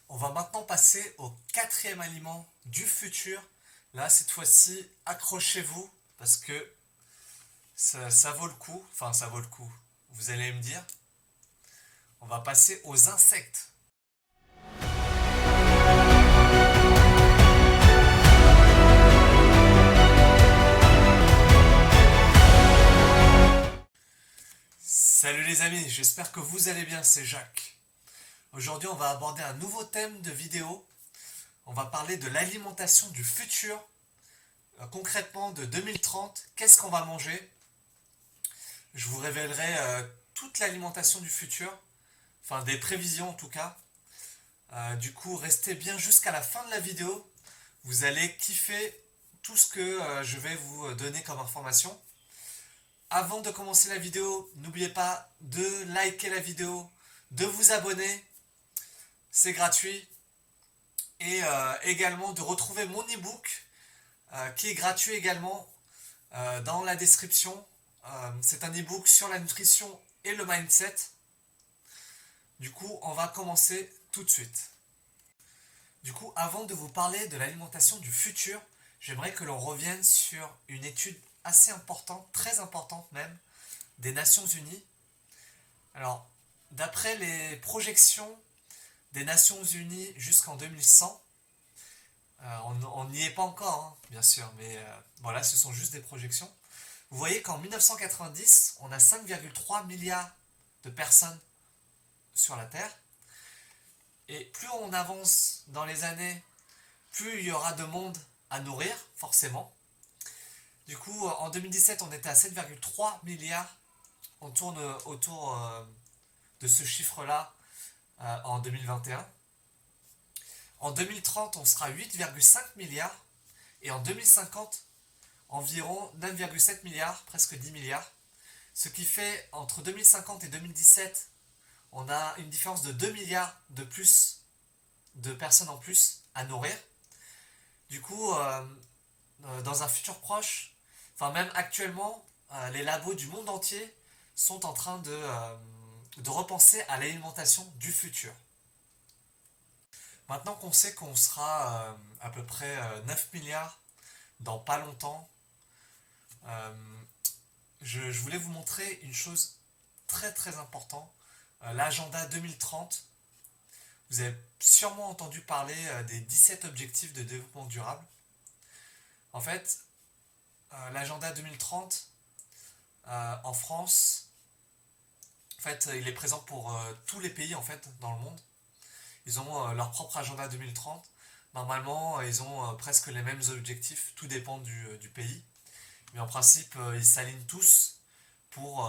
On va maintenant passer au quatrième aliment du futur. Là, cette fois-ci, accrochez-vous parce que ça vaut le coup. Enfin, ça vaut le coup. Vous allez me dire. On va passer aux insectes. Salut les amis, j'espère que vous allez bien, c'est Jacques. Aujourd'hui, on va aborder un nouveau thème de vidéo. On va parler de l'alimentation du futur. Concrètement, de 2030, qu'est-ce qu'on va manger? Je vous révélerai toute l'alimentation du futur, enfin des prévisions en tout cas. Du coup, restez bien jusqu'à la fin de la vidéo. Vous allez kiffer tout ce que je vais vous donner comme information. Avant de commencer la vidéo, n'oubliez pas de liker la vidéo, de vous abonner, c'est gratuit. Et également de retrouver mon e-book qui est gratuit également dans la description. C'est un e-book sur la nutrition et le mindset. Du coup, on va commencer tout de suite. Du coup, avant de vous parler de l'alimentation du futur, j'aimerais que l'on revienne sur une étude assez importante, très importante même, des Nations Unies. Alors, d'après les projections des Nations Unies jusqu'en 2100, on n'y est pas encore, hein, bien sûr, mais voilà, ce sont juste des projections. Vous voyez qu'en 1990, on a 5,3 milliards de personnes sur la Terre. Et plus on avance dans les années, plus il y aura de monde à nourrir, forcément. Du coup, en 2017, on était à 7,3 milliards. On tourne autour de ce chiffre-là en 2021. En 2030, on sera 8,5 milliards. Et en 2050, environ 9,7 milliards, presque 10 milliards. Ce qui fait, entre 2050 et 2017, on a une différence de 2 milliards de plus, de personnes en plus à nourrir. Du coup, dans un futur proche, enfin même actuellement, les labos du monde entier sont en train de repenser à l'alimentation du futur. Maintenant qu'on sait qu'on sera à peu près 9 milliards dans pas longtemps, euh, je voulais vous montrer une chose très très importante, l'agenda 2030. Vous avez sûrement entendu parler des 17 objectifs de développement durable. En fait, l'agenda 2030 en France, en fait, il est présent pour tous les pays en fait dans le monde. Ils ont leur propre agenda 2030. Normalement, ils ont presque les mêmes objectifs, tout dépend du pays. Mais en principe, ils s'alignent tous pour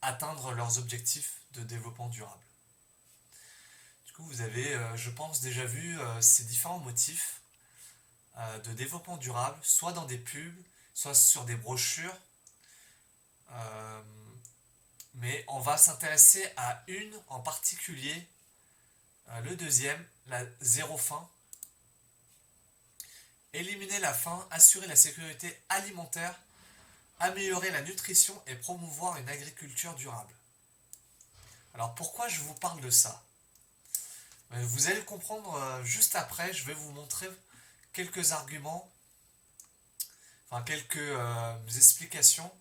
atteindre leurs objectifs de développement durable. Du coup, vous avez, je pense, déjà vu ces différents motifs de développement durable, soit dans des pubs, soit sur des brochures. Euh, mais on va s'intéresser à une en particulier, le deuxième, la zéro faim. Éliminer la faim, assurer la sécurité alimentaire, améliorer la nutrition et promouvoir une agriculture durable. Alors pourquoi je vous parle de ça? Vous allez le comprendre juste après, je vais vous montrer quelques arguments, enfin quelques explications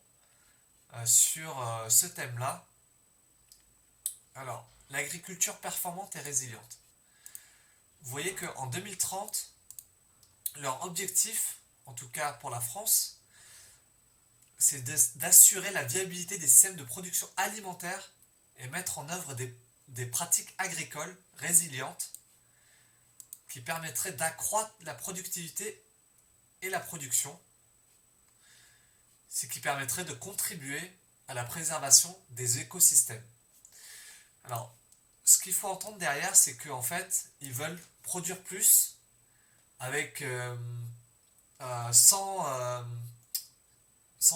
sur ce thème-là. Alors, l'agriculture performante et résiliente. Vous voyez qu'en 2030, leur objectif, en tout cas pour la France, c'est d'assurer la viabilité des systèmes de production alimentaire et mettre en œuvre des pratiques agricoles résilientes qui permettraient d'accroître la productivité et la production, ce qui permettrait de contribuer à la préservation des écosystèmes. Alors, ce qu'il faut entendre derrière, c'est qu'en fait, ils veulent produire plus avec sans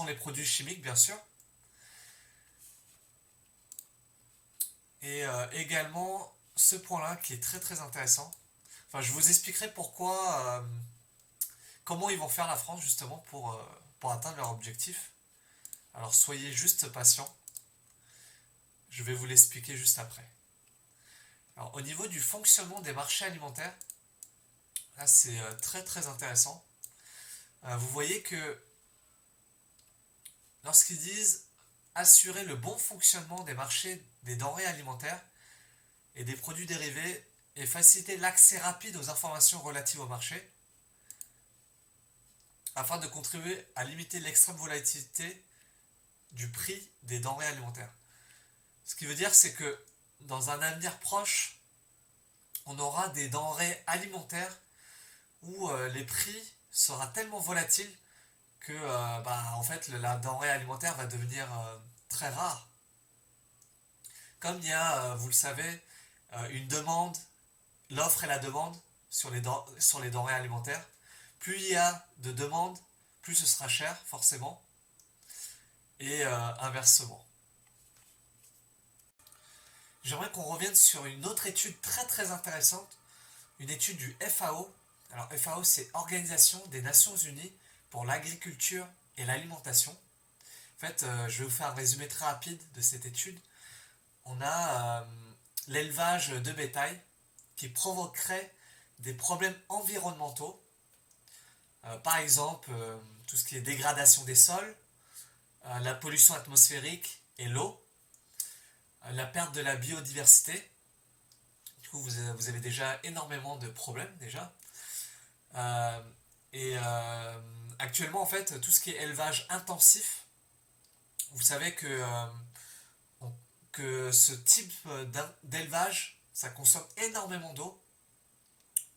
les produits chimiques, bien sûr. Et également, ce point-là qui est très très intéressant. Enfin, je vous expliquerai pourquoi, comment ils vont faire la France justement pour atteindre leur objectif. Alors, soyez juste patients. Je vais vous l'expliquer juste après. Alors, au niveau du fonctionnement des marchés alimentaires, là c'est très très intéressant. Vous voyez que lorsqu'ils disent assurer le bon fonctionnement des marchés des denrées alimentaires et des produits dérivés et faciliter l'accès rapide aux informations relatives au marché, afin de contribuer à limiter l'extrême volatilité du prix des denrées alimentaires. Ce qui veut dire, c'est que dans un avenir proche, on aura des denrées alimentaires où les prix sera tellement volatile que en fait, la denrée alimentaire va devenir très rare. Comme il y a, vous le savez, une demande, l'offre et la demande sur les denrées alimentaires, plus il y a de demandes, plus ce sera cher, forcément, et inversement. J'aimerais qu'on revienne sur une autre étude très très intéressante, une étude du FAO. Alors FAO, c'est Organisation des Nations Unies pour l'agriculture et l'alimentation. En fait, je vais vous faire un résumé très rapide de cette étude. On a l'élevage de bétail qui provoquerait des problèmes environnementaux. Par exemple, tout ce qui est dégradation des sols, la pollution atmosphérique et l'eau, la perte de la biodiversité. Du coup, vous avez déjà énormément de problèmes déjà. Actuellement, en fait, tout ce qui est élevage intensif, vous savez que ce type d'élevage, ça consomme énormément d'eau,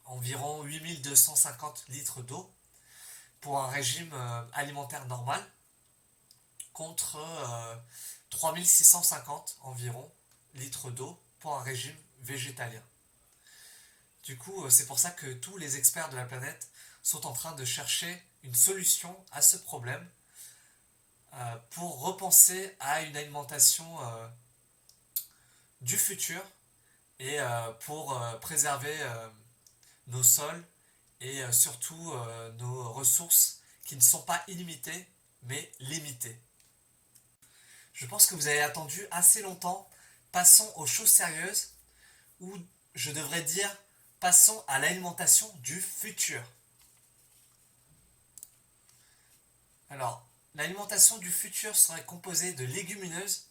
environ 8250 litres d'eau pour un régime alimentaire normal, contre 3650 environ litres d'eau pour un régime végétalien. Du coup, c'est pour ça que tous les experts de la planète sont en train de chercher une solution à ce problème pour repenser à une alimentation du futur et pour préserver nos sols et surtout nos ressources qui ne sont pas illimitées mais limitées. Je pense que vous avez attendu assez longtemps. Passons aux choses sérieuses, ou je devrais dire passons à l'alimentation du futur. Alors, l'alimentation du futur serait composée de légumineuses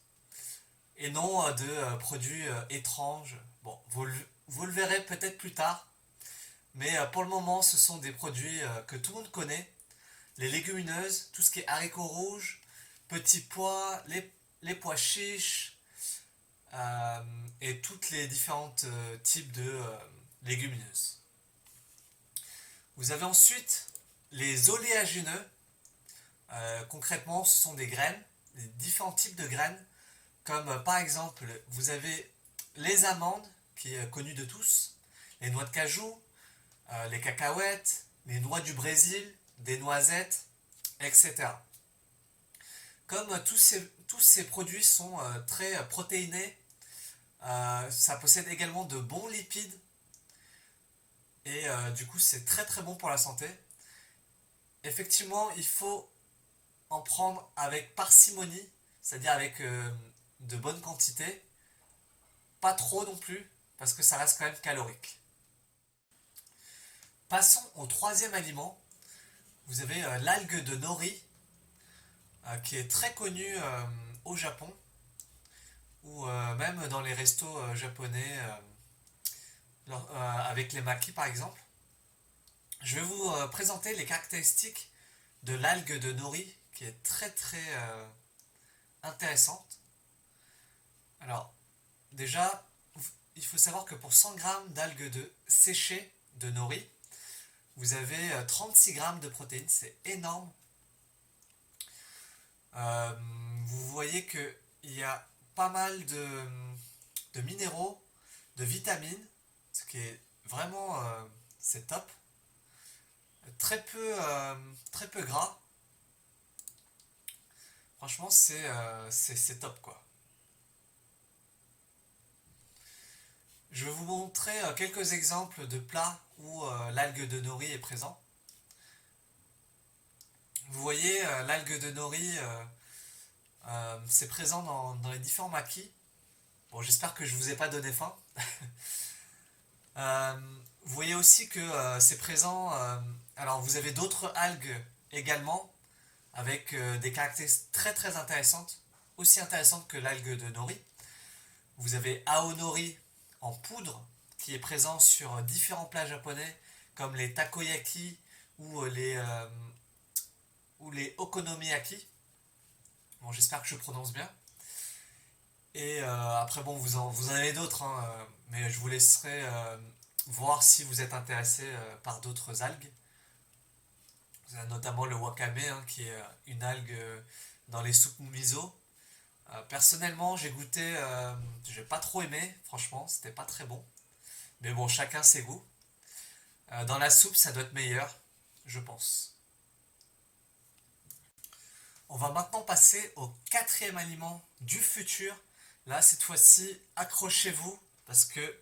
et non de produits étranges. Bon, vous le verrez peut-être plus tard, mais pour le moment, ce sont des produits que tout le monde connaît. Les légumineuses, tout ce qui est haricots rouges, petits pois, les pois chiches et toutes les différentes types de légumineuses. Vous avez ensuite les oléagineux. Concrètement, ce sont des graines, des différents types de graines, comme par exemple, vous avez les amandes, qui est connu de tous, les noix de cajou, les cacahuètes, les noix du Brésil, des noisettes, etc. Comme tous ces produits sont très protéinés, ça possède également de bons lipides, et du coup c'est très très bon pour la santé. Effectivement, il faut en prendre avec parcimonie, c'est-à-dire avec de bonnes quantités, pas trop non plus, parce que ça reste quand même calorique. Passons au troisième aliment. Vous avez l'algue de nori, qui est très connue au Japon, ou même dans les restos japonais, avec les makis par exemple. Je vais vous présenter les caractéristiques de l'algue de nori, qui est très très intéressante. Alors, déjà, il faut savoir que pour 100 g d'algues séchées de nori, vous avez 36 g de protéines, c'est énorme. Vous voyez qu'il y a pas mal de minéraux, de vitamines, ce qui est vraiment c'est top. Très peu gras. Franchement, c'est top quoi. Je vais vous montrer quelques exemples de plats où l'algue de nori est présent. Vous voyez, l'algue de nori, c'est présent dans les différents makis. Bon, j'espère que je ne vous ai pas donné faim. Vous voyez aussi que c'est présent. Alors vous avez d'autres algues également avec des caractéristiques très très intéressantes, aussi intéressantes que l'algue de nori. Vous avez Aonori en poudre qui est présent sur différents plats japonais comme les takoyaki ou les okonomiyaki. Bon, j'espère que je prononce bien. Et après, bon, vous en avez d'autres, hein, mais je vous laisserai voir si vous êtes intéressé par d'autres algues. Vous avez notamment le wakame, hein, qui est une algue dans les soupes miso. Personnellement, j'ai goûté, j'ai pas trop aimé, franchement, c'était pas très bon. Mais bon, chacun ses goûts. Dans la soupe, ça doit être meilleur, je pense. On va maintenant passer au quatrième aliment du futur. Là, cette fois-ci, accrochez-vous parce que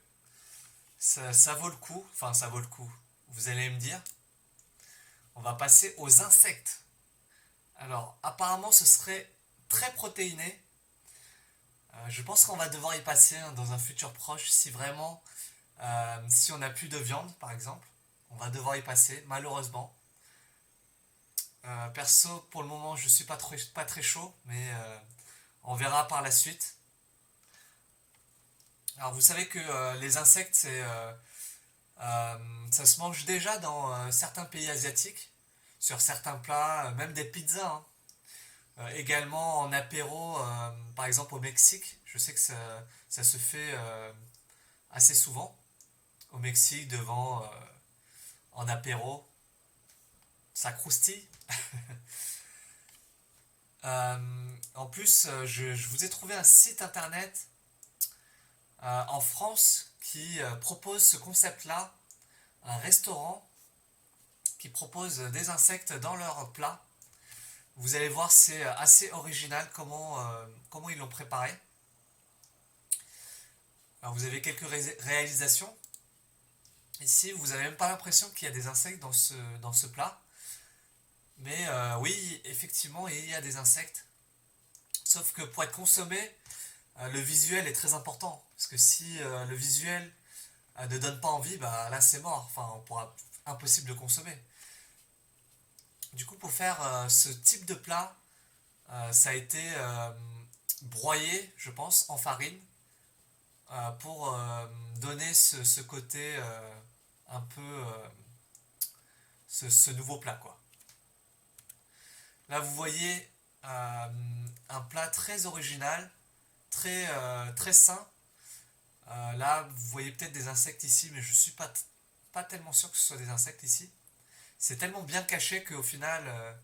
ça vaut le coup. Enfin, ça vaut le coup. Vous allez me dire. On va passer aux insectes. Alors, apparemment, ce serait très protéiné. Je pense qu'on va devoir y passer, hein, dans un futur proche si vraiment, si on n'a plus de viande, par exemple. On va devoir y passer, malheureusement. Perso, pour le moment, je suis pas très chaud, mais on verra par la suite. Alors, vous savez que les insectes, ça se mange déjà dans certains pays asiatiques, sur certains plats, même des pizzas, hein. Également en apéro, par exemple au Mexique, je sais que ça se fait assez souvent. Au Mexique, en apéro, ça croustille. En plus, je vous ai trouvé un site internet en France qui propose ce concept-là, un restaurant qui propose des insectes dans leur plat. Vous allez voir, c'est assez original comment ils l'ont préparé. Alors vous avez quelques réalisations. Ici, vous n'avez même pas l'impression qu'il y a des insectes dans ce plat. Mais oui, effectivement, il y a des insectes. Sauf que pour être consommé, le visuel est très important. Parce que si le visuel ne donne pas envie, bah là c'est mort. Enfin, impossible de consommer. Du coup, pour faire ce type de plat, ça a été broyé, je pense, en farine pour donner ce côté un peu ce nouveau plat, quoi. Là, vous voyez un plat très original, très sain. Là, vous voyez peut-être des insectes ici, mais je suis pas tellement sûr que ce soit des insectes ici. C'est tellement bien caché qu'au final,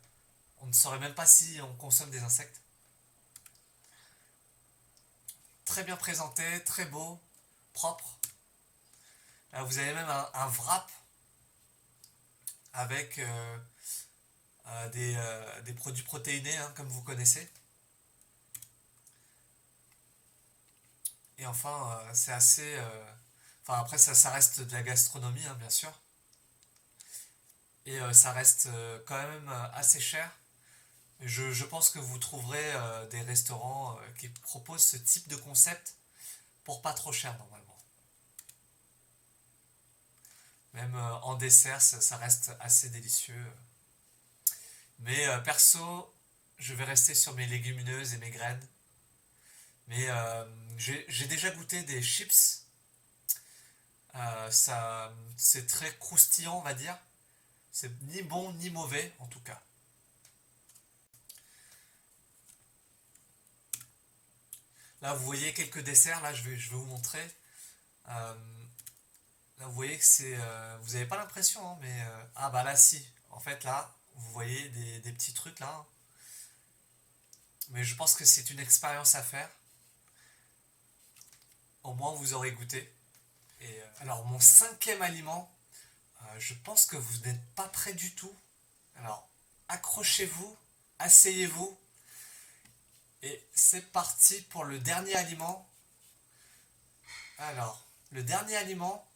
on ne saurait même pas si on consomme des insectes. Très bien présenté, très beau, propre. Là, vous avez même un wrap avec des produits protéinés, hein, comme vous connaissez. Et enfin, c'est assez... enfin, après, ça reste de la gastronomie, hein, bien sûr. Et ça reste quand même assez cher. Je pense que vous trouverez des restaurants qui proposent ce type de concept pour pas trop cher, normalement. Même en dessert, ça reste assez délicieux. Mais perso, je vais rester sur mes légumineuses et mes graines. Mais j'ai déjà goûté des chips. C'est très croustillant, on va dire. C'est ni bon ni mauvais, en tout cas. Là, vous voyez quelques desserts. Là, je vais vous montrer. Euh, Là, vous voyez que vous n'avez pas l'impression, hein, mais ah bah là, si. En fait, là, vous voyez des petits trucs là. Mais je pense que c'est une expérience à faire. Au moins, vous aurez goûté. Et alors, mon cinquième aliment, je pense que vous n'êtes pas prêt du tout. Alors, accrochez-vous, asseyez-vous. Et c'est parti pour le dernier aliment. Alors, le dernier aliment,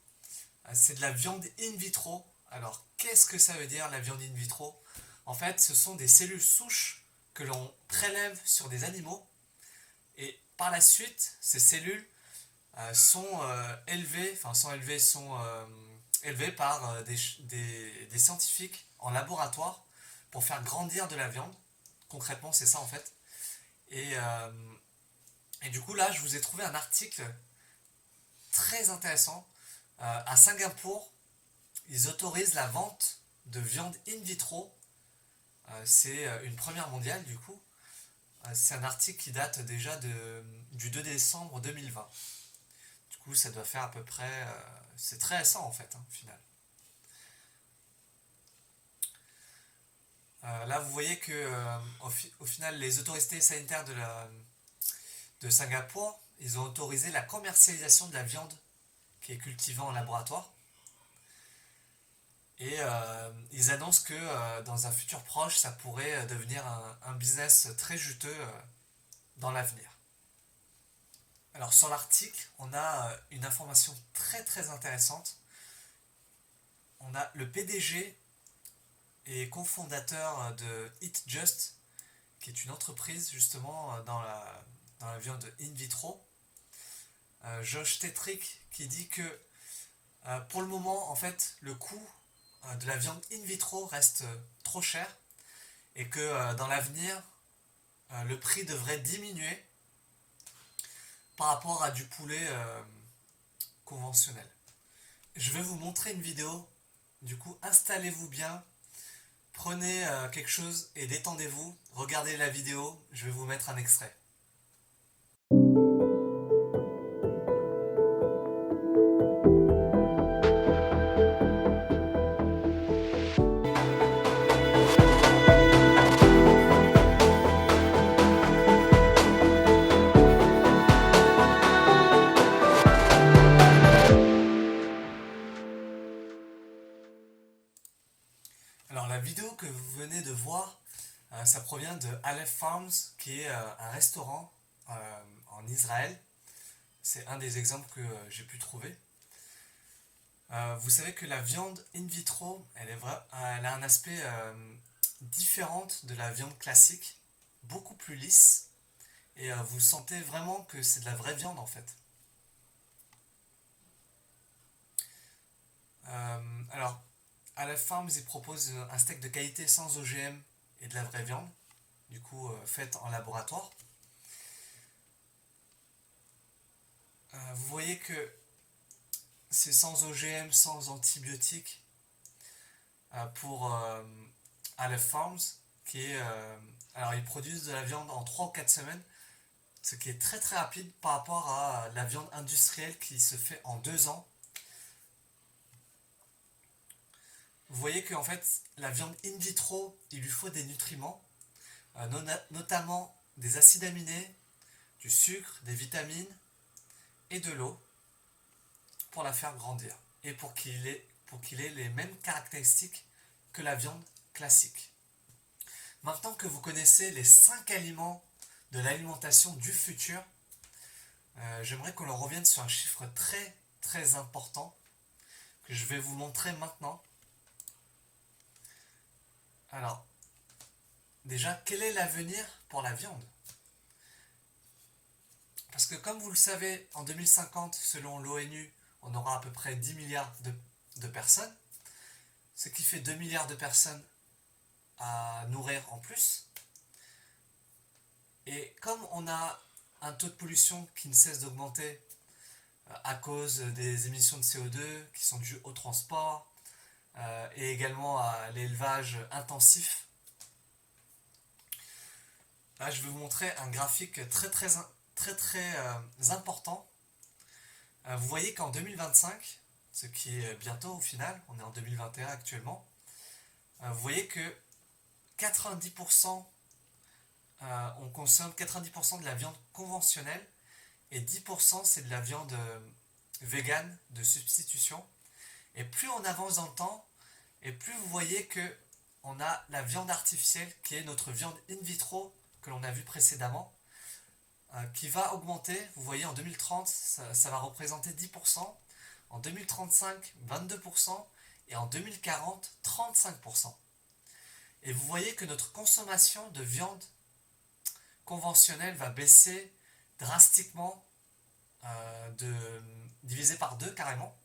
c'est de la viande in vitro. Alors, qu'est-ce que ça veut dire la viande in vitro? En fait, ce sont des cellules souches que l'on prélève sur des animaux. Et par la suite, ces cellules sont élevés par des scientifiques en laboratoire pour faire grandir de la viande. Concrètement, c'est ça en fait. Et, euh, et du coup, là, je vous ai trouvé un article très intéressant. À Singapour, ils autorisent la vente de viande in vitro. C'est une première mondiale du coup. C'est un article qui date déjà du 2 décembre 2020. Du coup, ça doit faire à peu près... c'est très récent en fait, au final. Là, vous voyez que au final, les autorités sanitaires de Singapour, ils ont autorisé la commercialisation de la viande qui est cultivée en laboratoire. Et ils annoncent que dans un futur proche, ça pourrait devenir un business très juteux dans l'avenir. Alors sur l'article, on a une information très très intéressante. On a le PDG et cofondateur de Eat Just, qui est une entreprise justement dans la viande in vitro. Josh Tetrick qui dit que pour le moment, en fait, le coût de la viande in vitro reste trop cher et que dans l'avenir, le prix devrait diminuer par rapport à du poulet conventionnel. Je vais vous montrer une vidéo, du coup installez-vous bien, prenez quelque chose et détendez-vous, regardez la vidéo, je vais vous mettre un extrait. Alors la vidéo que vous venez de voir, ça provient de Aleph Farms, qui est un restaurant en Israël. C'est un des exemples que j'ai pu trouver. Vous savez que la viande in vitro, elle a un aspect différent de la viande classique, beaucoup plus lisse, et vous sentez vraiment que c'est de la vraie viande en fait. Alors, Aleph Farms, ils proposent un steak de qualité sans OGM et de la vraie viande, du coup faite en laboratoire. Vous voyez que c'est sans OGM, sans antibiotiques pour Aleph Farms, qui est... alors ils produisent de la viande en 3 ou 4 semaines, ce qui est très très rapide par rapport à la viande industrielle qui se fait en 2 ans. Vous voyez qu'en fait, la viande in vitro, il lui faut des nutriments, notamment des acides aminés, du sucre, des vitamines et de l'eau pour la faire grandir et pour qu'il ait les mêmes caractéristiques que la viande classique. Maintenant que vous connaissez les 5 aliments de l'alimentation du futur, j'aimerais qu'on en revienne sur un chiffre très très important que je vais vous montrer maintenant. Alors, déjà, quel est l'avenir pour la viande? Parce que comme vous le savez, en 2050, selon l'ONU, on aura à peu près 10 milliards de personnes, ce qui fait 2 milliards de personnes à nourrir en plus. Et comme on a un taux de pollution qui ne cesse d'augmenter à cause des émissions de CO2 qui sont dues au transport et également à l'élevage intensif, là je vais vous montrer un graphique très important. Vous voyez qu'en 2025, ce qui est bientôt au final, on est en 2021 actuellement, vous voyez que 90%, on consomme 90% de la viande conventionnelle et 10% c'est de la viande végane de substitution. Et plus on avance dans le temps, et plus vous voyez que on a la viande artificielle qui est notre viande in vitro que l'on a vu précédemment, qui va augmenter. Vous voyez en 2030 ça va représenter 10%, en 2035 22% et en 2040 35%. Et vous voyez que notre consommation de viande conventionnelle va baisser drastiquement divisé par 2 carrément.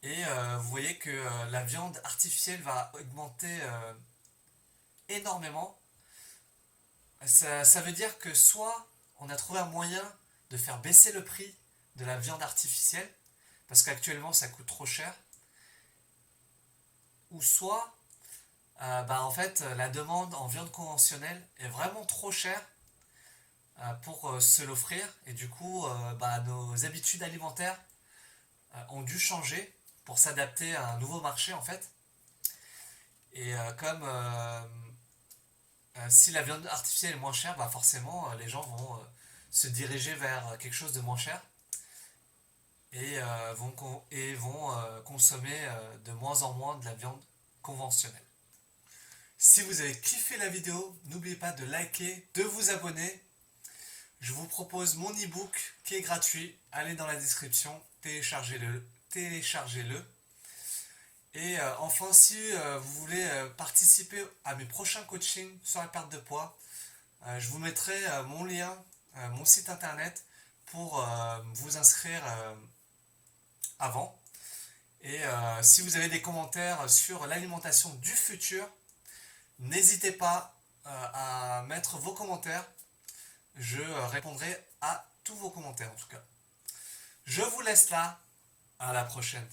Et vous voyez que la viande artificielle va augmenter énormément. Ça veut dire que soit on a trouvé un moyen de faire baisser le prix de la viande artificielle, parce qu'actuellement ça coûte trop cher, ou soit en fait la demande en viande conventionnelle est vraiment trop chère pour se l'offrir, et du coup nos habitudes alimentaires ont dû changer pour s'adapter à un nouveau marché en fait. Et comme si la viande artificielle est moins chère, forcément les gens vont se diriger vers quelque chose de moins cher et vont consommer de moins en moins de la viande conventionnelle. Si vous avez kiffé la vidéo, n'oubliez pas de liker, de vous abonner. Je vous propose mon e-book qui est gratuit. Allez dans la description, téléchargez-le. Et enfin, si vous voulez participer à mes prochains coachings sur la perte de poids, je vous mettrai mon lien, mon site internet pour vous inscrire avant. Et si vous avez des commentaires sur l'alimentation du futur, n'hésitez pas à mettre vos commentaires. Je répondrai à tous vos commentaires en tout cas. Je vous laisse là. À la prochaine.